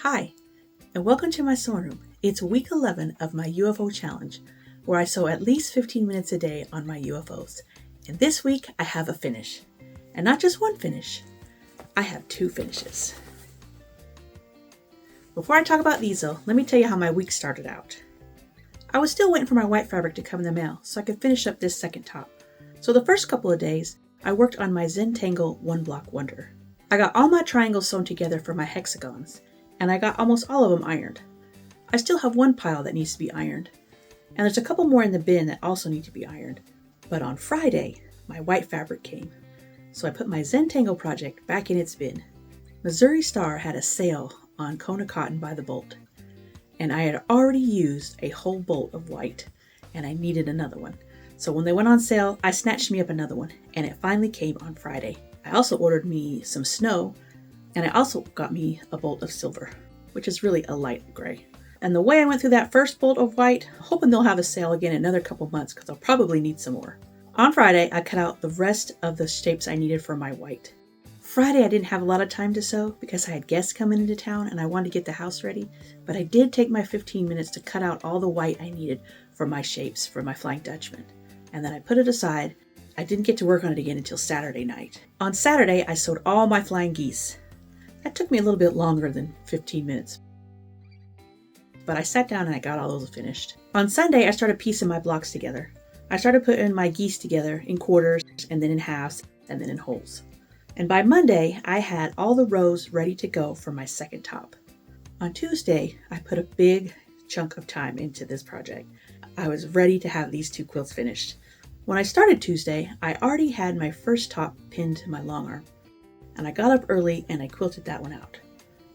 Hi, and welcome to my sewing room. It's week 11 of my UFO challenge, where I sew at least 15 minutes a day on my UFOs. And this week I have a finish. And not just one finish, I have two finishes. Before I talk about these though, let me tell you how my week started out. I was still waiting for my white fabric to come in the mail so I could finish up this second top. So the first couple of days, I worked on my Zentangle One Block Wonder. I got all my triangles sewn together for my hexagons, and I got almost all of them ironed. I still have one pile that needs to be ironed, and there's a couple more in the bin that also need to be ironed. But on Friday, my white fabric came, so I put my Zentangle project back in its bin. Missouri Star had a sale on Kona Cotton by the bolt, and I had already used a whole bolt of white, and I needed another one. So when they went on sale, I snatched me up another one, and it finally came on Friday. I also ordered me some snow, and I also got me a bolt of silver, which is really a light gray. And the way I went through that first bolt of white, hoping they'll have a sale again in another couple months because I'll probably need some more. On Friday, I cut out the rest of the shapes I needed for my white. Friday, I didn't have a lot of time to sew because I had guests coming into town and I wanted to get the house ready, but I did take my 15 minutes to cut out all the white I needed for my shapes for my Flying Dutchman. And then I put it aside. I didn't get to work on it again until Saturday night. On Saturday, I sewed all my Flying Geese. That took me a little bit longer than 15 minutes. But I sat down and I got all those finished. On Sunday, I started piecing my blocks together. I started putting my geese together in quarters and then in halves and then in holes. And by Monday, I had all the rows ready to go for my second top. On Tuesday, I put a big chunk of time into this project. I was ready to have these two quilts finished. When I started Tuesday, I already had my first top pinned to my long arm. And I got up early and I quilted that one out.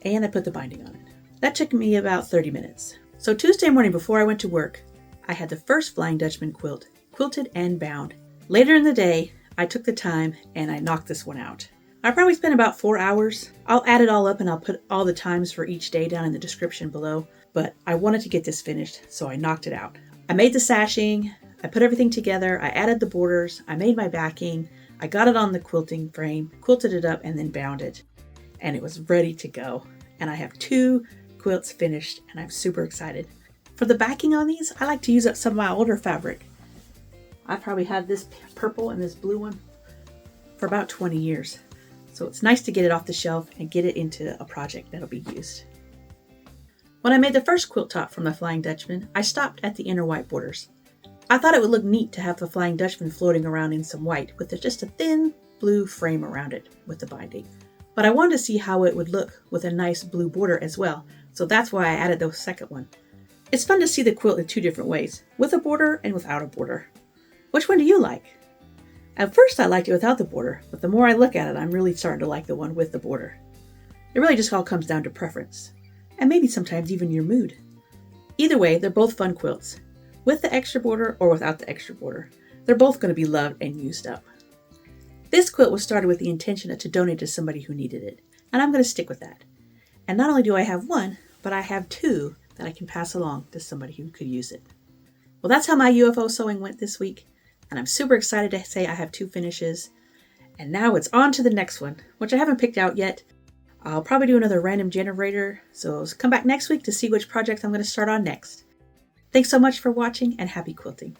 And I put the binding on it. That took me about 30 minutes. So Tuesday morning before I went to work, I had the first Flying Dutchman quilt, quilted and bound. Later in the day, I took the time and I knocked this one out. I probably spent about 4 hours. I'll add it all up and I'll put all the times for each day down in the description below. But I wanted to get this finished, so I knocked it out. I made the sashing, I put everything together, I added the borders, I made my backing, I got it on the quilting frame, quilted it up, and then bound it. And it was ready to go. And I have two quilts finished, and I'm super excited. For the backing on these, I like to use up some of my older fabric. I probably had this purple and this blue one for about 20 years. So it's nice to get it off the shelf and get it into a project that'll be used. When I made the first quilt top from the Flying Dutchman, I stopped at the inner white borders. I thought it would look neat to have the Flying Dutchman floating around in some white with just a thin blue frame around it with the binding. But I wanted to see how it would look with a nice blue border as well, so that's why I added the second one. It's fun to see the quilt in two different ways, with a border and without a border. Which one do you like? At first I liked it without the border, but the more I look at it, I'm really starting to like the one with the border. It really just all comes down to preference, and maybe sometimes even your mood. Either way, they're both fun quilts. With the extra border or without the extra border, they're both going to be loved and used up. This quilt was started with the intention to donate to somebody who needed it, and I'm going to stick with that. And not only do I have one, but I have two that I can pass along to somebody who could use it. Well, that's how my UFO sewing went this week, and I'm super excited to say I have two finishes. And now it's on to the next one, which I haven't picked out yet. I'll probably do another random generator, so come back next week to see which project I'm going to start on next. Thanks so much for watching, and happy quilting.